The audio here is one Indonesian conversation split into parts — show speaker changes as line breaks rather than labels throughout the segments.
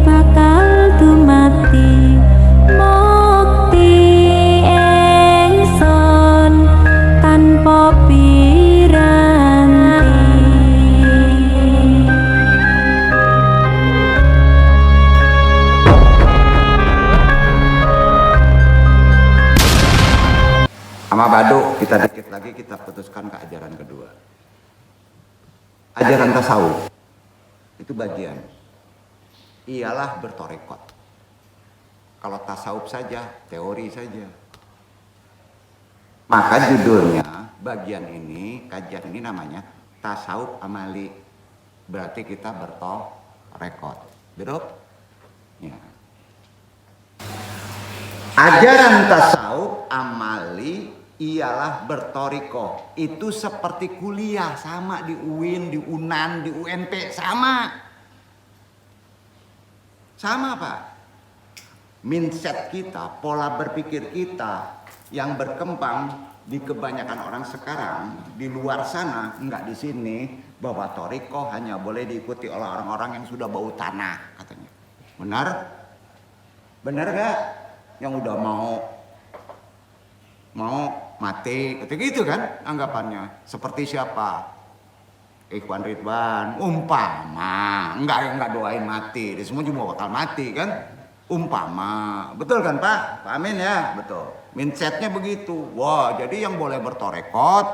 bakal dumati mukti ingsun tanpa piranti.
Sama Badu kita dikit lagi kita putuskan ke ajaran kedua. Ajaran tasawuf itu bagian ialah bertorekot. Kalau tasawuf saja, teori saja. Maka judulnya bagian ini, kajian ini namanya tasawuf amali. Berarti kita bertorekot. Betul? Ya. Ajaran tasawuf amali ialah bertoriko. Itu seperti kuliah, sama di UIN, di UNAN, di UNP, sama Pak. Mindset kita, pola berpikir kita yang berkembang di kebanyakan orang sekarang di luar sana, enggak di sini, bahwa toriko hanya boleh diikuti oleh orang-orang yang sudah bau tanah katanya. Benar? Benar gak? Yang udah mau mati, gitu kan anggapannya. Seperti siapa? Ikhwan Ridwan, umpama, enggak doain mati, dia semua juga bakal mati kan? Umpama, betul kan Pak? Pak Amin ya, betul. Mindsetnya begitu. Wah, jadi yang boleh bertorekot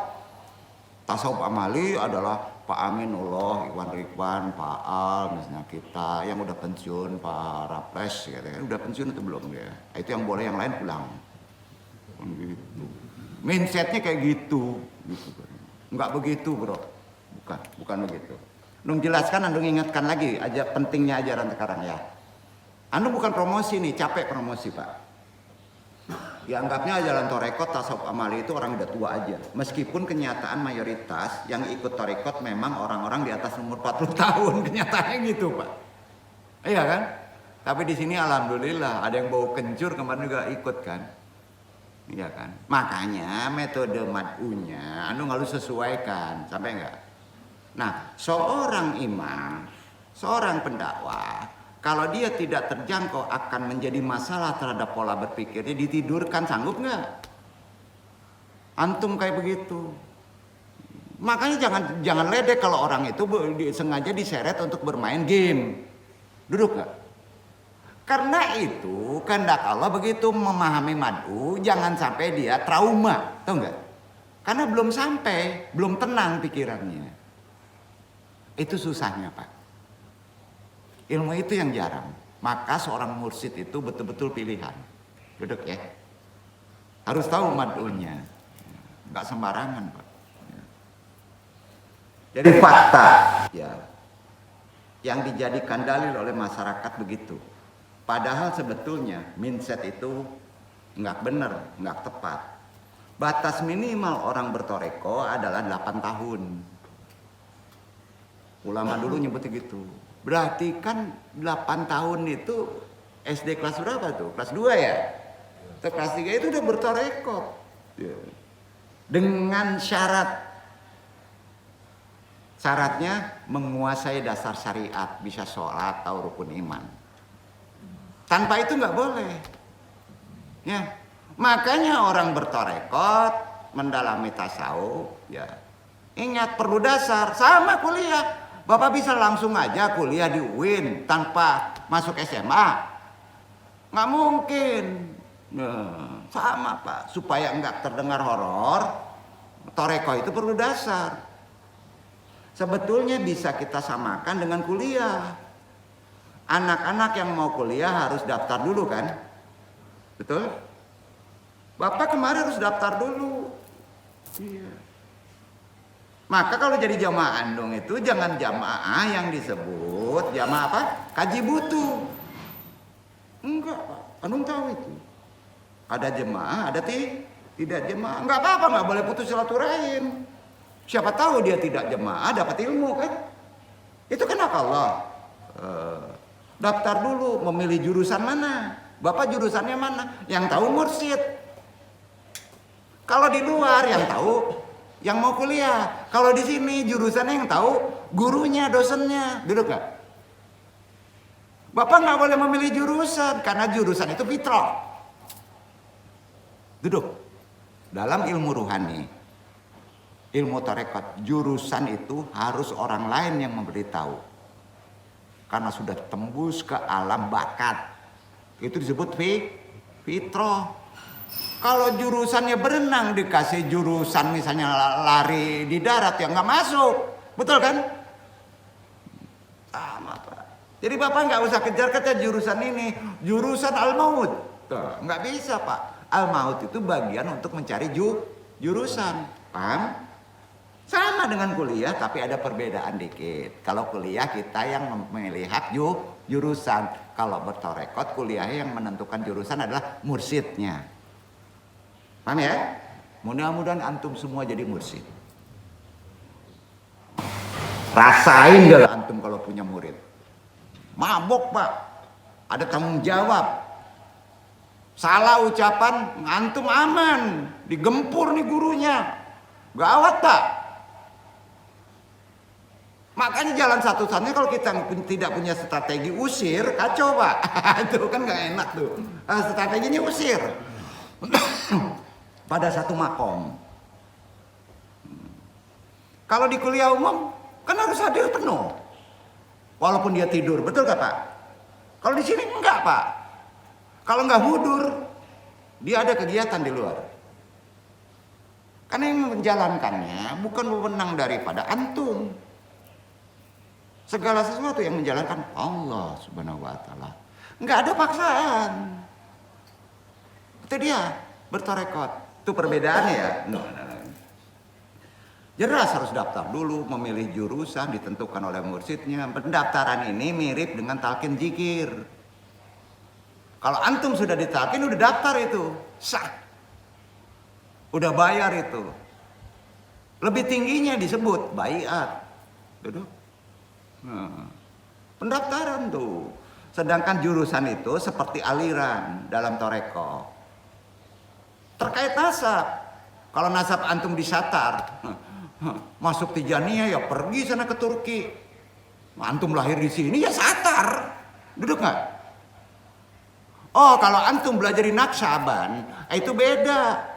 tasawuf amali adalah Pak Aminullah, Ikhwan Ridwan, Pak Al, misalnya kita yang udah pensiun, Pak Raples, gitu kan, udah pensiun atau belum ya? Itu yang boleh, yang lain pulang. Gitu. Mindsetnya kayak gitu. Enggak begitu bro, bukan begitu. Nung jelaskan, Andung ingatkan lagi aja pentingnya ajaran sekarang ya. Andung bukan promosi nih, capek promosi Pak. Dianggapnya ajaran torekot tasawuf amali itu orang udah tua aja. Meskipun kenyataan mayoritas yang ikut torekot memang orang-orang di atas umur 40 tahun, kenyataannya gitu Pak. Iya kan? Tapi di sini alhamdulillah ada yang bau kencur kemarin juga ikut kan. Iya kan? Makanya metode mad'unya anu harus sesuaikan, sampai enggak? Nah, seorang imam, seorang pendakwah, kalau dia tidak terjangkau akan menjadi masalah terhadap pola berpikirnya, ditidurkan, sanggup nggak? Antum kayak begitu. Makanya jangan ledek kalau orang itu sengaja diseret untuk bermain game. Duduk nggak? Karena itu kehendak Allah begitu memahami mad'u, jangan sampai dia trauma, tahu nggak? Karena belum sampai, belum tenang pikirannya. Itu susahnya Pak. Ilmu itu yang jarang. Maka seorang mursyid itu betul-betul pilihan. Duduk ya. Harus tahu mad'unya. Nggak sembarangan Pak. Jadi fakta ya, yang dijadikan dalil oleh masyarakat begitu. Padahal sebetulnya mindset itu nggak benar, nggak tepat. Batas minimal orang bertoreko adalah 8 tahun. Ulama dulu nyebut gitu. Berarti kan 8 tahun itu SD kelas berapa tuh? Kelas 2 ya? Atau kelas 3 itu udah bertoreko. Dengan syaratnya menguasai dasar syariat, bisa sholat atau rukun iman. Tanpa itu nggak boleh. Ya, makanya orang bertorekot, mendalami tasawuf, ya. Ingat perlu dasar, sama kuliah. Bapak bisa langsung aja kuliah di UIN tanpa masuk SMA? Nggak mungkin. Nah, sama Pak, supaya nggak terdengar horor, toreko itu perlu dasar. Sebetulnya bisa kita samakan dengan kuliah. Anak-anak yang mau kuliah harus daftar dulu kan? Betul? Bapak kemarin harus daftar dulu. Iya. Maka kalau jadi jamaah andung itu jangan jamaah yang disebut jamaah apa? Kaji butuh. Enggak Pak, andung tahu itu. Ada jemaah, ada tidak jemaah. Enggak apa-apa, enggak boleh putus silaturahim. Siapa tahu dia tidak jemaah dapat ilmu kan? Itu kan hak Allah. Daftar dulu, memilih jurusan mana. Bapak jurusannya mana? Yang tahu mursyid. Kalau di luar yang tahu yang mau kuliah. Kalau di sini jurusannya yang tahu gurunya, dosennya. Duduk gak? Bapak nggak boleh memilih jurusan karena jurusan itu fitrah. Duduk. Dalam ilmu ruhani, ilmu tarekat, jurusan itu harus orang lain yang memberitahu. Karena sudah tembus ke alam bakat. Itu disebut fitrah. Kalau jurusannya berenang dikasih jurusan misalnya lari di darat ya nggak masuk. Betul kan? Sama Pak. Jadi Bapak nggak usah kejar-kejar jurusan ini. Jurusan al-maut. Nggak bisa Pak. Al-maut itu bagian untuk mencari jurusan. Paham? Sama dengan kuliah tapi ada perbedaan dikit. Kalau kuliah kita yang melihat jurusan. Kalau bertorekot kuliah yang menentukan jurusan adalah mursyidnya. Paham ya? Mudah-mudahan antum semua jadi mursyid. Rasain gak antum kalau punya murid? Mabok Pak. Ada tanggung jawab. Salah ucapan, antum aman. Digempur nih gurunya. Gawat Pak. Makanya jalan satu-satunya kalau kita tidak punya strategi usir, kacau Pak. Itu kan gak enak tuh. Strateginya usir. Pada satu makom. Kalau di kuliah umum, kan harus hadir penuh. Walaupun dia tidur, betul gak Pak? Kalau di sini enggak Pak. Kalau nggak hudur, dia ada kegiatan di luar. Karena yang menjalankannya bukan wewenang daripada antum. Segala sesuatu yang menjalankan Allah Subhanahu wa taala. Nggak ada paksaan. Itu dia bertorekot. Itu perbedaannya ya. Jelas harus daftar dulu, memilih jurusan ditentukan oleh mursyidnya. Pendaftaran ini mirip dengan talqin zikir. Kalau antum sudah ditalqin, udah daftar itu, sah. Udah bayar itu. Lebih tingginya disebut baiat. Duduk. Nah, pendaftaran tuh. Sedangkan jurusan itu seperti aliran dalam toreko. Terkait nasab. Kalau nasab antum disatar, masuk Tijaniyah ya pergi sana ke Turki. Antum lahir di sini ya satar. Duduk nggak? Oh, kalau antum belajar di Naksaban, itu beda.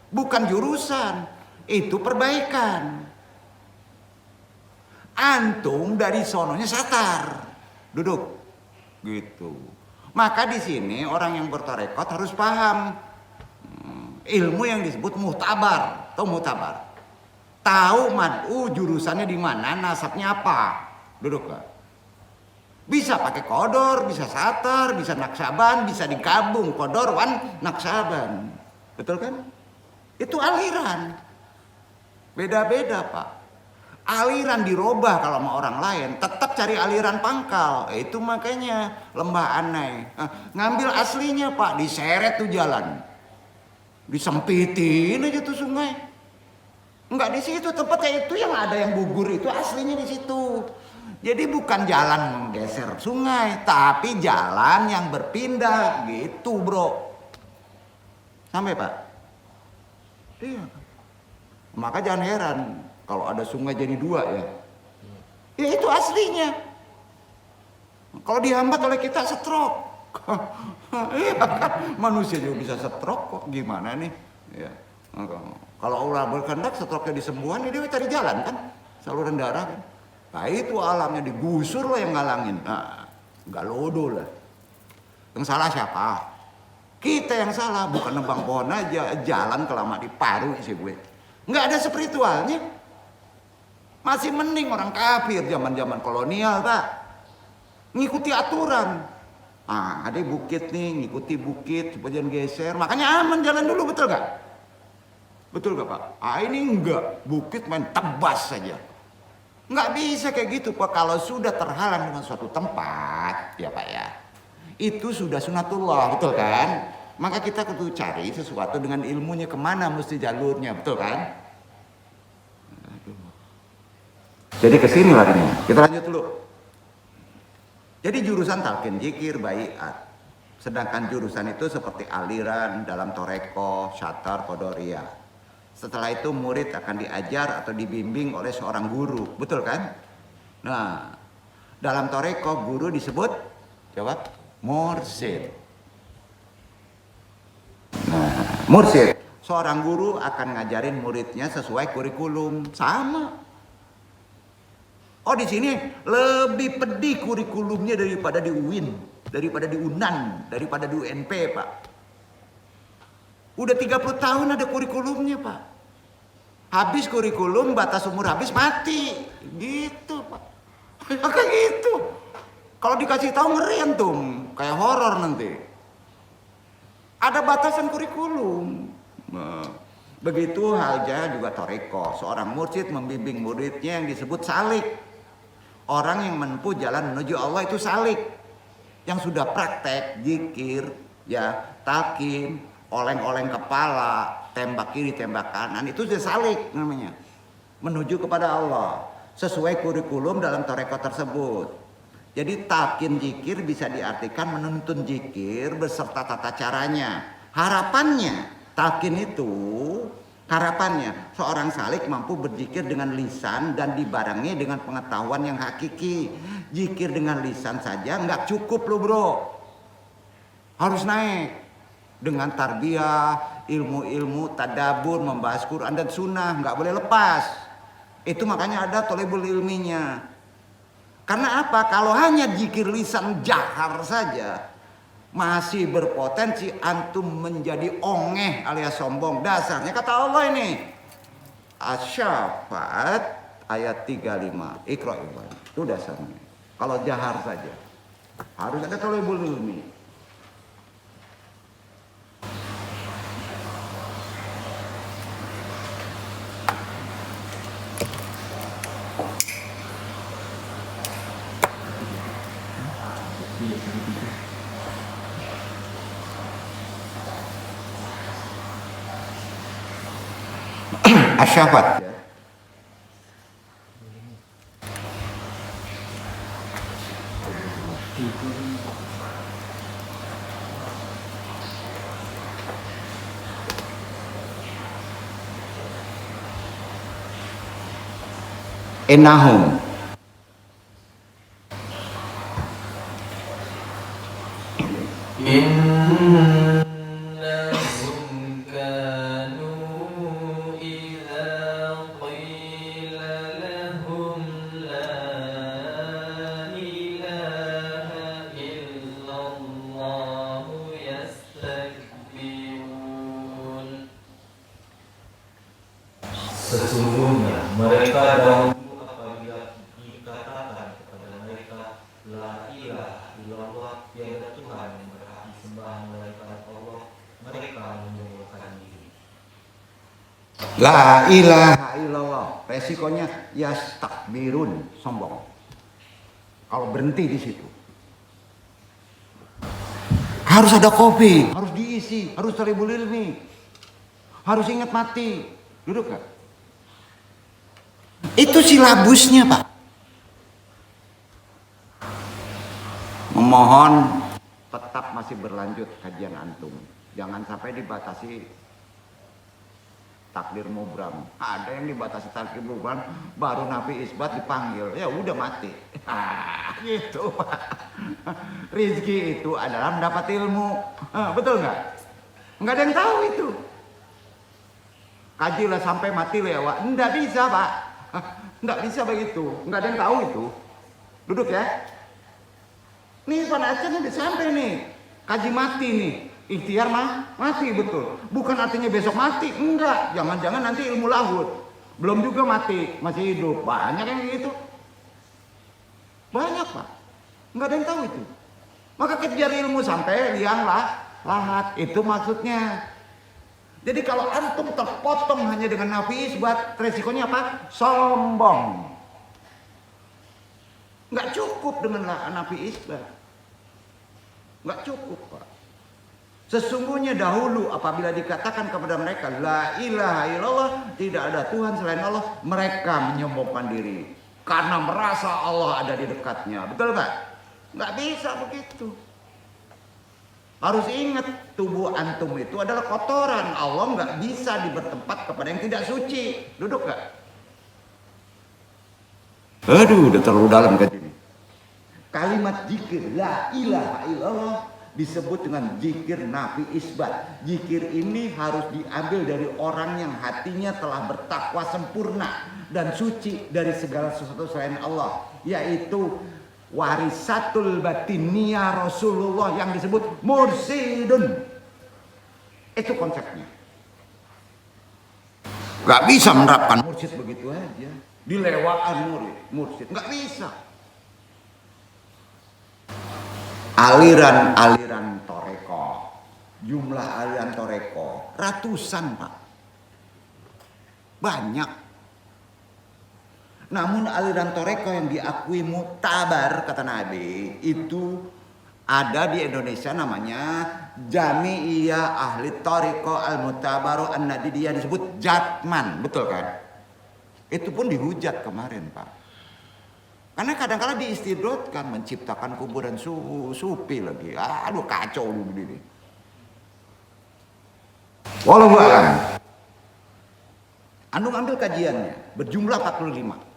Bukan jurusan, itu perbaikan. Antum dari sononya satar. Duduk. Gitu. Maka di sini orang yang bertarekat harus paham ilmu yang disebut muhtabar. Tahu muhtabar? Tahu mad'u jurusannya di mana, nasabnya apa. Duduk Kak. Bisa pakai kodor, bisa satar, bisa naksaban, bisa digabung kodor wan naksaban. Betul kan? Itu aliran. Beda-beda Pak. Aliran dirubah kalau sama orang lain, tetap cari aliran pangkal. Itu makanya lembah anai. Ngambil aslinya Pak, diseret tuh jalan. Disempitin aja tuh sungai. Enggak di situ tempatnya itu yang ada yang gugur itu aslinya di situ. Jadi bukan jalan menggeser sungai, tapi jalan yang berpindah gitu bro. Sampai Pak? Iya. Maka jangan heran kalau ada sungai jadi dua ya. Ya itu aslinya. Kalau dihambat oleh kita stroke. Iya kan? Manusia juga bisa stroke kok. Gimana nih? Ya. Kalau Allah berkehendak stroke-nya disembuhan, dia cari jalan kan? Saluran darah kan? Nah itu alamnya digusur loh yang ngalangin. Nah, nggak lodo lah. Yang salah siapa? Kita yang salah, bukan nebang pohon aja, jalan kelama di paru sih gue. Nggak ada spiritualnya. Masih mending orang kafir zaman-zaman kolonial Pak. Ngikuti aturan. Ah, ada bukit nih, ngikuti bukit supaya jangan geser. Makanya aman jalan dulu, betul gak? Betul gak Pak? Ah ini enggak, bukit main tebas saja. Nggak bisa kayak gitu Pak. Kalau sudah terhalang dengan suatu tempat ya Pak ya, itu sudah sunatullah, betul kan? Maka kita kudu cari sesuatu dengan ilmunya kemana mesti jalurnya, betul kan? Jadi kesini larinya. Kita lanjut dulu. Jadi jurusan talqin zikir baiat. Sedangkan jurusan itu seperti aliran dalam toreko, syatar, kodoriyah. Setelah itu murid akan diajar atau dibimbing oleh seorang guru, betul kan? Nah, dalam toreko guru disebut Jawab, mursyid. Nah, mursyid, seorang guru akan ngajarin muridnya sesuai kurikulum, sama. Oh, di sini lebih pedih kurikulumnya daripada di UIN, daripada di UNAN, daripada di UNP, Pak. Udah 30 tahun ada kurikulumnya, Pak. Habis kurikulum, batas umur habis, mati. Gitu, Pak. Kayak gitu. Kalau dikasih tahu ngeri antum, kayak horor nanti. Ada batasan kurikulum. Nah, begitu halnya juga toriko. Seorang mursyid membimbing muridnya yang disebut salik. Orang yang menempuh jalan menuju Allah itu salik. Yang sudah praktek, zikir, ya, talqin, oleng-oleng kepala, tembak kiri, tembak kanan, itu sudah salik namanya. Menuju kepada Allah. Sesuai kurikulum dalam toriko tersebut. Jadi talqin zikir bisa diartikan menuntun zikir beserta tata caranya. Harapannya talqin itu, harapannya seorang salik mampu berzikir dengan lisan dan dibarengi dengan pengetahuan yang hakiki. Zikir dengan lisan saja nggak cukup loh bro. Harus naik dengan tarbiyah, ilmu-ilmu, tadabur, membahas Quran dan sunnah, nggak boleh lepas. Itu makanya ada thalibul ilminya. Karena apa? Kalau hanya zikir lisan jahar saja, masih berpotensi antum menjadi ongeh alias sombong. Dasarnya kata Allah ini, Asy-Syafa'at ayat 35. Iqra ibad. Itu dasarnya. Kalau jahar saja, harus ada thalibul ilmi. Asy-Syafa'at ya. Innahum
إنهم كانوا إذا قيل لهم لا إله إلا الله يستكبرون. Sesungguhnya mereka dahulu apabila dikatakan kepada mereka la ilaha illallah, tiada Tuhan yang berhak disembah melainkan Allah, mereka menyombongkan diri.
la ilaha illallah, resikonya yastakbirun, sombong. Kalau berhenti di situ, harus ada kopi, harus diisi, harus thalibul ilmi, harus ingat mati. Duduk gak? Itu silabusnya Pak. Memohon tetap masih berlanjut kajian antum. Jangan sampai dibatasi takdir mubram. Ada yang dibatasi takdir mubram, baru nafi isbat dipanggil, ya udah mati. Gitu Pak. Rizki itu adalah mendapat ilmu. Betul nggak? Nggak ada yang tahu itu. Kajilah sampai mati lewat. Nggak bisa Pak. Nggak bisa begitu. Nggak ada yang tahu itu. Duduk ya. Nih panasnya udah sampai nih. Kaji mati nih. Ikhtiar mati betul. Bukan artinya besok mati. Enggak. Jangan-jangan nanti ilmu lahud. Belum juga mati. Masih hidup. Banyak yang gitu. Banyak Pak. Nggak ada yang tahu itu. Maka kejar ilmu sampai liang lahat. Itu maksudnya. Jadi kalau antum terpotong hanya dengan nafi isbat, resikonya apa? Sombong. Nggak cukup dengan nafi isbat. Nggak cukup Pak. Sesungguhnya dahulu apabila dikatakan kepada mereka la ilaha illallah, tidak ada Tuhan selain Allah, mereka menyombongkan diri karena merasa Allah ada di dekatnya. Betul Pak? Nggak bisa begitu. Harus ingat, tubuh antum itu adalah kotoran. Allah nggak bisa bertempat kepada yang tidak suci. Duduk gak? Aduh, udah terlalu dalam kan ini. Kalimat zikir la ilaha illallah disebut dengan zikir nafi isbat. Zikir ini harus diambil dari orang yang hatinya telah bertakwa sempurna dan suci dari segala sesuatu selain Allah, yaitu warisatul batiniyah Rasulullah yang disebut mursidun. Itu konsepnya. Gak bisa menerapkan mursid begitu aja, dilewatkan mursid, gak bisa. Aliran-aliran toreko, jumlah aliran toreko ratusan, Pak, banyak. Namun aliran toreko yang diakui muktabar kata Nabi itu ada di Indonesia, namanya Jami'iyah Ahli Toreko Al-Mutabaru An-Nadidiyah, disebut Jatman, betul kan? Itu pun dihujat kemarin, Pak. Karena kadang-kala diistidrotkan menciptakan kuburan sufi lagi. Aduh, kacau lu begini. Wallahu a'lam. Anu ambil kajiannya berjumlah 45.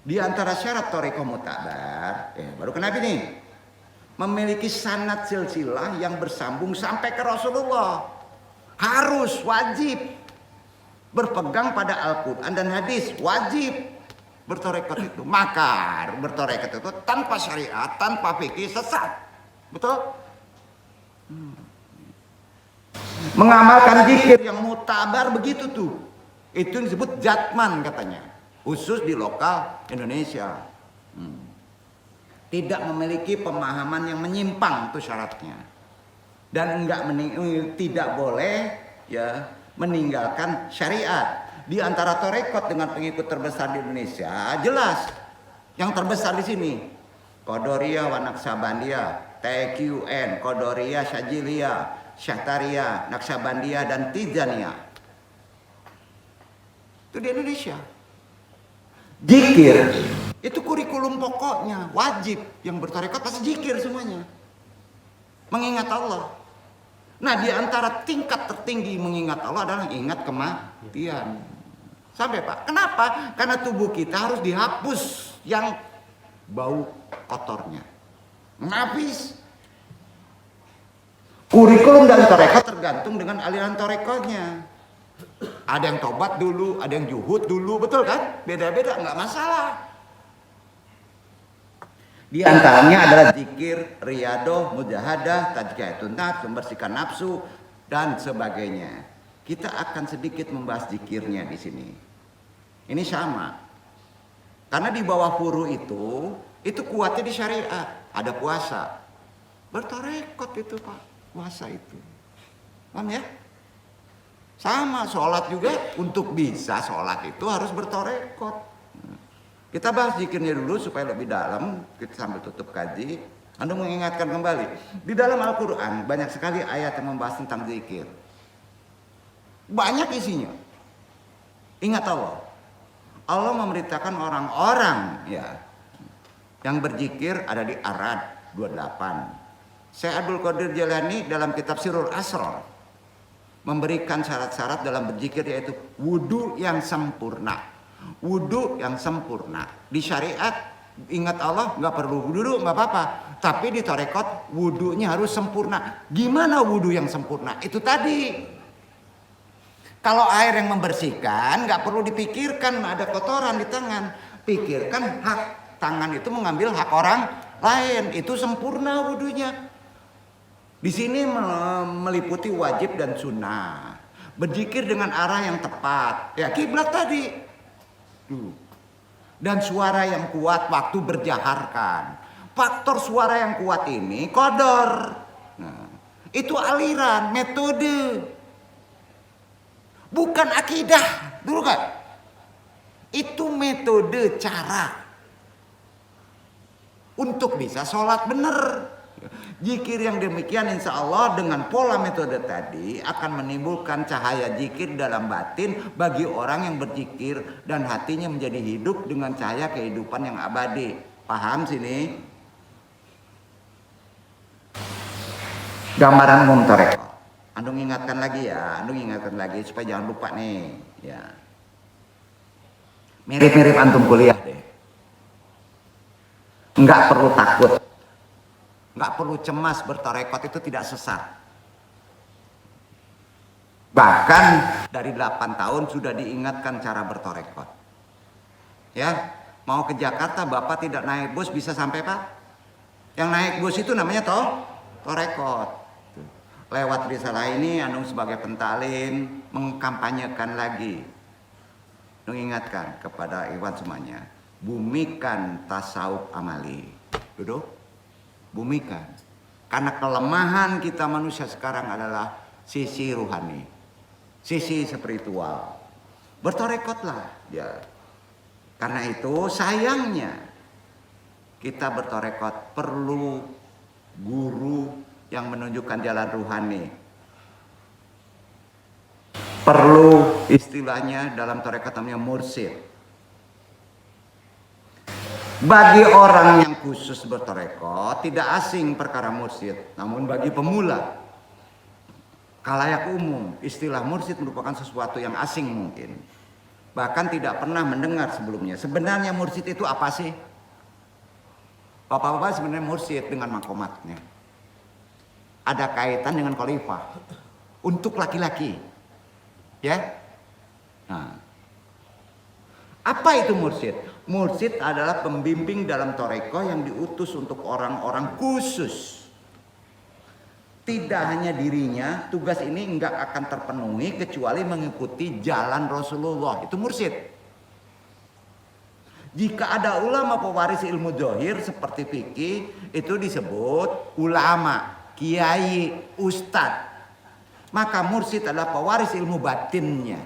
Di antara syarat thariqah mutabar, baru kenapa nih? Memiliki sanad silsilah yang bersambung sampai ke Rasulullah. Harus, wajib berpegang pada Al-Quran dan hadis, wajib. Bertorekat itu, maka bertorekat itu tanpa syariat, tanpa fikih sesat, betul? Mengamalkan zikir yang mutabar begitu tuh, itu disebut jatman katanya, khusus di lokal Indonesia. Tidak memiliki pemahaman yang menyimpang itu syaratnya, dan tidak boleh ya meninggalkan syariat. Di antara torekot dengan pengikut terbesar di Indonesia, jelas yang terbesar di sini Qadariyah wa Naqsabandiyah, TQN, Qadariyah, Syadziliyah, Syahtariyah, Naqsabandiyah dan Tijaniyah. Itu di Indonesia. Zikir itu kurikulum pokoknya, wajib. Yang bertorekot pasti zikir semuanya, mengingat Allah. Nah, di antara tingkat tertinggi mengingat Allah adalah ingat kematian. Sampai, Pak. Kenapa? Karena tubuh kita harus dihapus yang bau kotornya. Habis. Kurikulum dan torekot tergantung dengan aliran torekotnya. Ada yang tobat dulu, ada yang juhud dulu, betul kan? Beda-beda, nggak masalah. Di antaranya adalah zikir, riyadoh, mujahadah, tazkiyatun nafs, membersihkan nafsu dan sebagainya. Kita akan sedikit membahas zikirnya di sini. Ini sama. Karena di bawah furu itu kuatnya di syariat. Ada puasa. Bertorekot itu, Pak. Puasa itu. Paham ya? Sama, sholat juga. Untuk bisa sholat itu harus bertorekot. Kita bahas zikirnya dulu supaya lebih dalam. Kita sambil tutup kaji. Anda mengingatkan kembali. Di dalam Al-Quran banyak sekali ayat yang membahas tentang zikir. Banyak isinya. Ingat Allah. Allah memberitakan orang-orang ya yang berzikir ada di Arad 28. Syekh Abdul Qadir Jailani dalam kitab Sirrul Asrar memberikan syarat-syarat dalam berzikir, yaitu wudu yang sempurna. Wudu yang sempurna. Di syariat ingat Allah nggak perlu wudu, nggak apa-apa. Tapi di tarekat wudunya harus sempurna. Gimana wudu yang sempurna? Itu tadi. Kalau air yang membersihkan nggak perlu dipikirkan ada kotoran di tangan. Pikirkan hak tangan itu mengambil hak orang lain. Itu sempurna wudunya. Di sini meliputi wajib dan sunnah. Berzikir dengan arah yang tepat. Ya kiblat tadi. Dan suara yang kuat waktu berjaharkan. Faktor suara yang kuat ini qadar. Nah, itu aliran, metode. Bukan akidah, dulu kan? Itu metode, cara untuk bisa sholat benar. Zikir yang demikian insya Allah dengan pola metode tadi akan menimbulkan cahaya zikir dalam batin bagi orang yang berzikir dan hatinya menjadi hidup dengan cahaya kehidupan yang abadi. Paham sini? Gambaran umum tarekat. Anda ingatkan lagi ya, Anda ingatkan lagi supaya jangan lupa nih. Ya. Mirip-mirip antum kuliah deh. nggak perlu takut, nggak perlu cemas, bertorekot itu tidak sesat. Bahkan dari 8 tahun sudah diingatkan cara bertorekot. Ya, mau ke Jakarta Bapak tidak naik bus bisa sampai Pak? Yang naik bus itu namanya torekot. Lewat risalah ini Anung sebagai pentalin mengkampanyekan lagi, mengingatkan kepada Iwan semuanya, bumikan tasawuf amali. Duduk, bumikan. Karena kelemahan kita manusia sekarang adalah sisi ruhani, sisi spiritual. Bertorekotlah ya. Karena itu sayangnya kita bertorekot perlu guru yang menunjukkan jalan ruhani. Perlu istilahnya dalam tarekat namanya mursyid. Bagi orang yang khusus bertarekat tidak asing perkara mursyid, namun bagi pemula khalayak umum istilah mursyid merupakan sesuatu yang asing mungkin. Bahkan tidak pernah mendengar sebelumnya. Sebenarnya mursyid itu apa sih? Bapak-bapak, sebenarnya mursyid dengan makomatnya ada kaitan dengan khalifah untuk laki-laki, ya. Nah, apa itu mursyid? Mursyid adalah pembimbing dalam tarekat yang diutus untuk orang-orang khusus. Tidak hanya dirinya, tugas ini enggak akan terpenuhi kecuali mengikuti jalan Rasulullah. Itu mursyid. Jika ada ulama pewaris ilmu zahir seperti fikih, itu disebut ulama, kiai, ustadz. Maka mursyid adalah pewaris ilmu batinnya.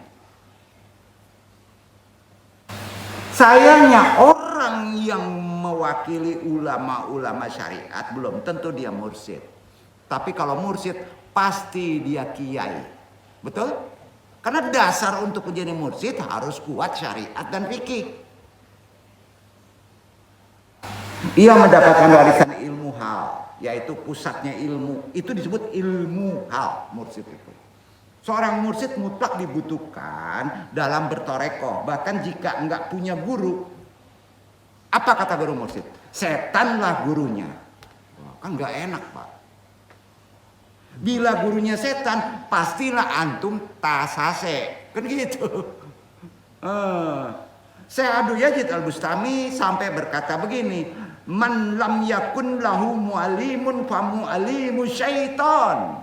Sayangnya orang yang mewakili ulama-ulama syariat belum tentu dia mursyid. Tapi kalau mursyid pasti dia kiai. Betul? Karena dasar untuk menjadi mursyid harus kuat syariat dan fikih. Ia mendapatkan warisan ilmu hal, yaitu pusatnya ilmu. Itu disebut ilmu hal, mursyid itu. Seorang mursyid mutlak dibutuhkan dalam bertorekoh. Bahkan jika enggak punya guru, apa kata guru mursyid? Setanlah gurunya. Wah, kan enggak enak Pak. Bila gurunya setan, pastilah antum tasase. Kan gitu. Syekh Abdul Yazid Al-Bustami sampai berkata begini, man lam yakun lahu mu'alimun fa mu'alimu syaitan.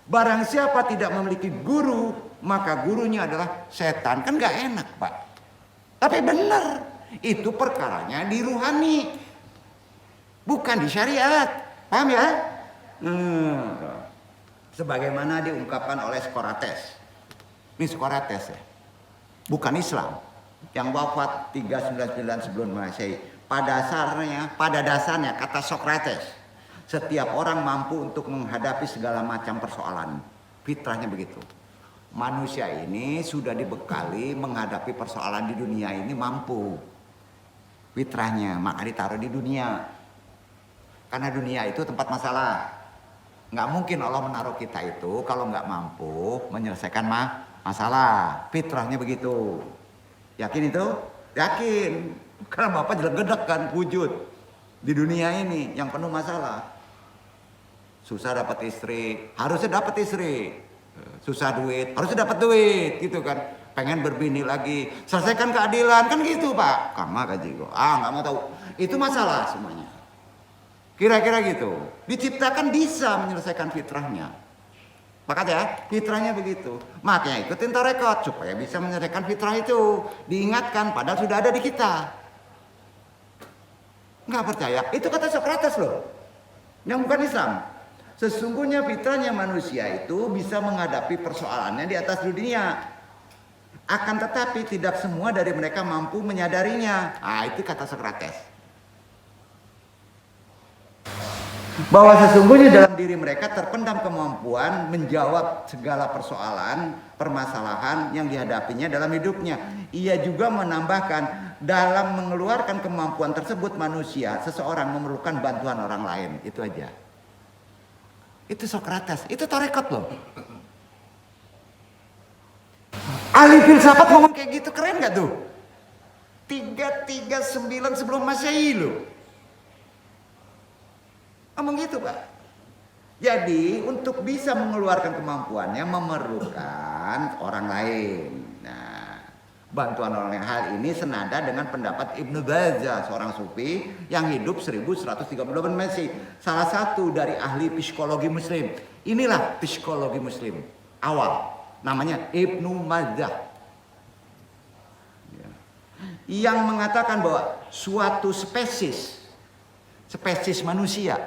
Barang siapa tidak memiliki guru, maka gurunya adalah setan. Kan gak enak Pak. Tapi benar, itu perkaranya di ruhani, bukan di syariat. Paham ya? Sebagaimana diungkapkan oleh Socrates. Ini Socrates ya, bukan Islam, yang wafat 399 sebelum Masehi. Pada dasarnya kata Socrates, setiap orang mampu untuk menghadapi segala macam persoalan. Fitrahnya begitu. Manusia ini sudah dibekali menghadapi persoalan di dunia ini mampu. Fitrahnya, maka ditaruh di dunia. Karena dunia itu tempat masalah. Nggak mungkin Allah menaruh kita itu kalau nggak mampu menyelesaikan masalah. Fitrahnya begitu. Yakin itu? Yakin. Karena Bapak jelek-gedek kan wujud di dunia ini yang penuh masalah. Susah dapat istri, harusnya dapat istri. Susah duit, harusnya dapat duit, gitu kan. Pengen berbini lagi, selesaikan keadilan, kan gitu Pak. Kama gaji kok. Nggak mau tahu. Itu masalah semuanya. Kira-kira gitu. Diciptakan bisa menyelesaikan fitrahnya. Maka ya, fitrahnya begitu. Makanya ikutin tarekat supaya bisa menyelesaikan fitrah itu. Diingatkan padahal sudah ada di kita. Nggak percaya? Itu kata Socrates loh. Yang bukan Islam. Sesungguhnya fitrahnya manusia itu bisa menghadapi persoalannya di atas dunia. Akan tetapi tidak semua dari mereka mampu menyadarinya. Itu kata Socrates. Bahwa sesungguhnya dalam diri mereka terpendam kemampuan menjawab segala persoalan, permasalahan yang dihadapinya dalam hidupnya. Ia juga menambahkan, dalam mengeluarkan kemampuan tersebut manusia, seseorang memerlukan bantuan orang lain. Itu aja. Itu Socrates, itu tarekat loh. Ahli filsafat ngomong kayak gitu, keren gak tuh? 339 sebelum Masehi loh. gitu, Pak. Jadi untuk bisa mengeluarkan kemampuannya memerlukan orang lain. Nah, bantuan orang lain, hal ini senada dengan pendapat Ibnu Bajjah, seorang sufi yang hidup 1138 Masehi, salah satu dari ahli psikologi muslim. Inilah psikologi muslim awal, namanya Ibnu Bajjah, yang mengatakan bahwa suatu spesies manusia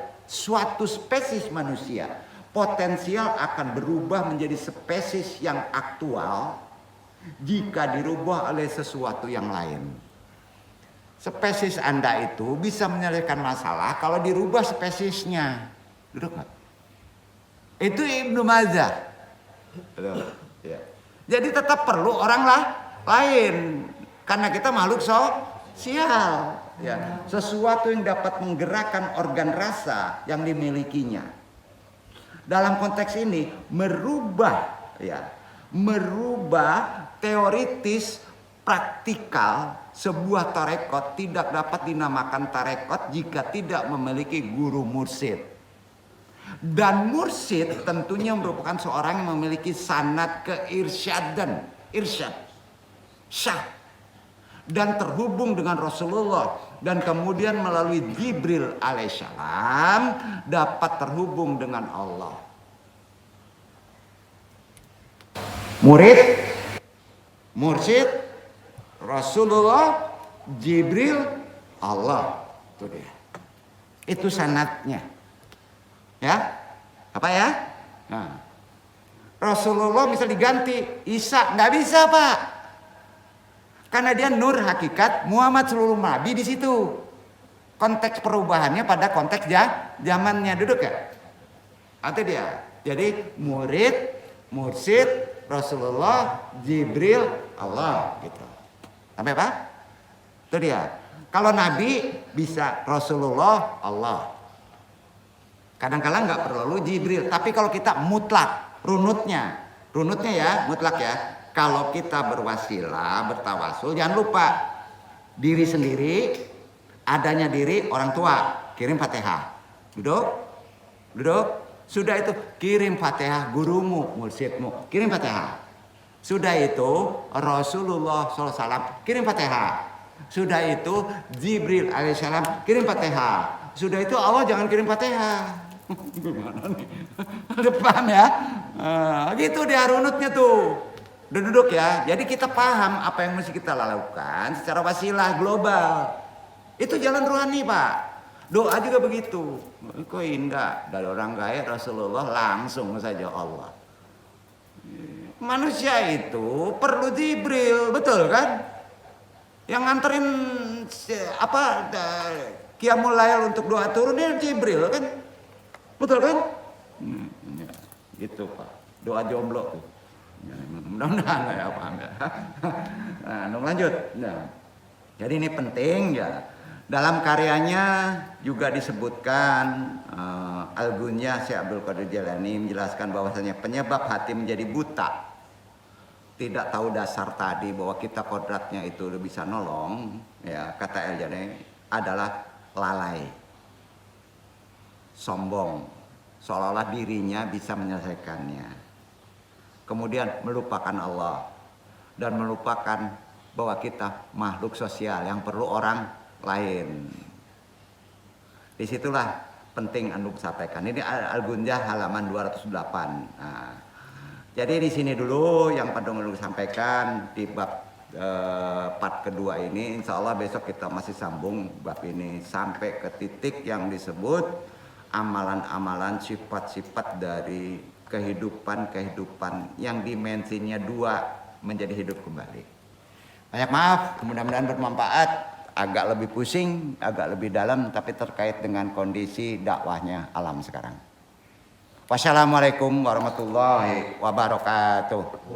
potensial akan berubah menjadi spesies yang aktual jika dirubah oleh sesuatu yang lain. Spesies Anda itu bisa menyelesaikan masalah kalau dirubah spesiesnya. Duduk nggak? Itu Ibnu Bajjah. Jadi tetap perlu orang lain karena kita makhluk sosial. Ya, sesuatu yang dapat menggerakkan organ rasa yang dimilikinya. Dalam konteks ini merubah teoritis praktikal sebuah tarekot tidak dapat dinamakan tarekot jika tidak memiliki guru mursyid. Dan mursyid tentunya merupakan seorang yang memiliki sanad keirsyad, syah, dan terhubung dengan Rasulullah, dan kemudian melalui Jibril alaihissalam dapat terhubung dengan Allah. Murid, mursyid, Rasulullah, Jibril, Allah. Itu dia. Itu sanadnya. Ya? Apa ya? Nah. Rasulullah bisa diganti, Isa nggak bisa, Pak. Karena dia nur hakikat, Muhammad seluruh nabi di situ. Konteks perubahannya pada konteks zamannya, duduk ya. Itu dia. Jadi murid, mursyid, Rasulullah, Jibril, Allah gitu. Sampai Pak? Itu dia. Kalau nabi bisa Rasulullah, Allah. Kadang-kadang nggak perlu Jibril. Tapi kalau kita mutlak, runutnya ya, mutlak ya. Kalau kita berwasilah, bertawasul, jangan lupa diri sendiri, adanya diri orang tua, kirim Fatihah. Duduk. Sudah itu kirim Fatihah gurumu, mursyidmu, kirim Fatihah. Sudah itu Rasulullah SAW, kirim Fatihah. Sudah itu Jibril alaihissalam, kirim Fatihah. Sudah itu Allah jangan kirim Fatihah. Gimana nih? Paham ya? Gitu dia runutnya tuh. Udah duduk ya. Jadi kita paham apa yang mesti kita lakukan secara wasilah global. Itu jalan rohani, Pak. Doa juga begitu. Kok indah dari orang kaya Rasulullah langsung saja Allah. Manusia itu perlu Jibril, betul kan? Yang nganterin Qiyamul Lail untuk doa turunnya Jibril kan? Betul kan? Gitu, Pak. Doa jomblo tuh. Mudah-mudahan nggak ya apa enggak. Nah, lanjut. Nah, jadi ini penting ya. Dalam karyanya juga disebutkan Al-Gunyah Syekh Abdul Qadir Jailani menjelaskan bahwasanya penyebab hati menjadi buta, tidak tahu dasar tadi bahwa kita kodratnya itu bisa nolong, ya kata Al-Jailani adalah lalai, sombong, seolah-olah dirinya bisa menyelesaikannya. Kemudian melupakan Allah dan melupakan bahwa kita makhluk sosial yang perlu orang lain. Disitulah penting Anda sampaikan. Ini Al-Gunyah halaman 208. Nah, jadi di sini dulu yang perlu sampaikan di bab part kedua ini. Insya Allah besok kita masih sambung bab ini sampai ke titik yang disebut amalan-amalan sifat-sifat dari kehidupan yang dimensinya 2 menjadi hidup kembali. Banyak maaf, mudah-mudahan bermanfaat. Agak lebih pusing, agak lebih dalam, tapi terkait dengan kondisi dakwahnya alam sekarang. Wassalamualaikum warahmatullahi wabarakatuh.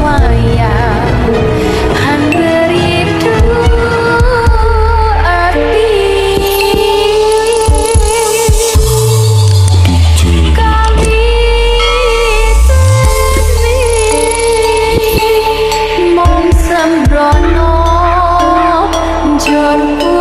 Waya syukur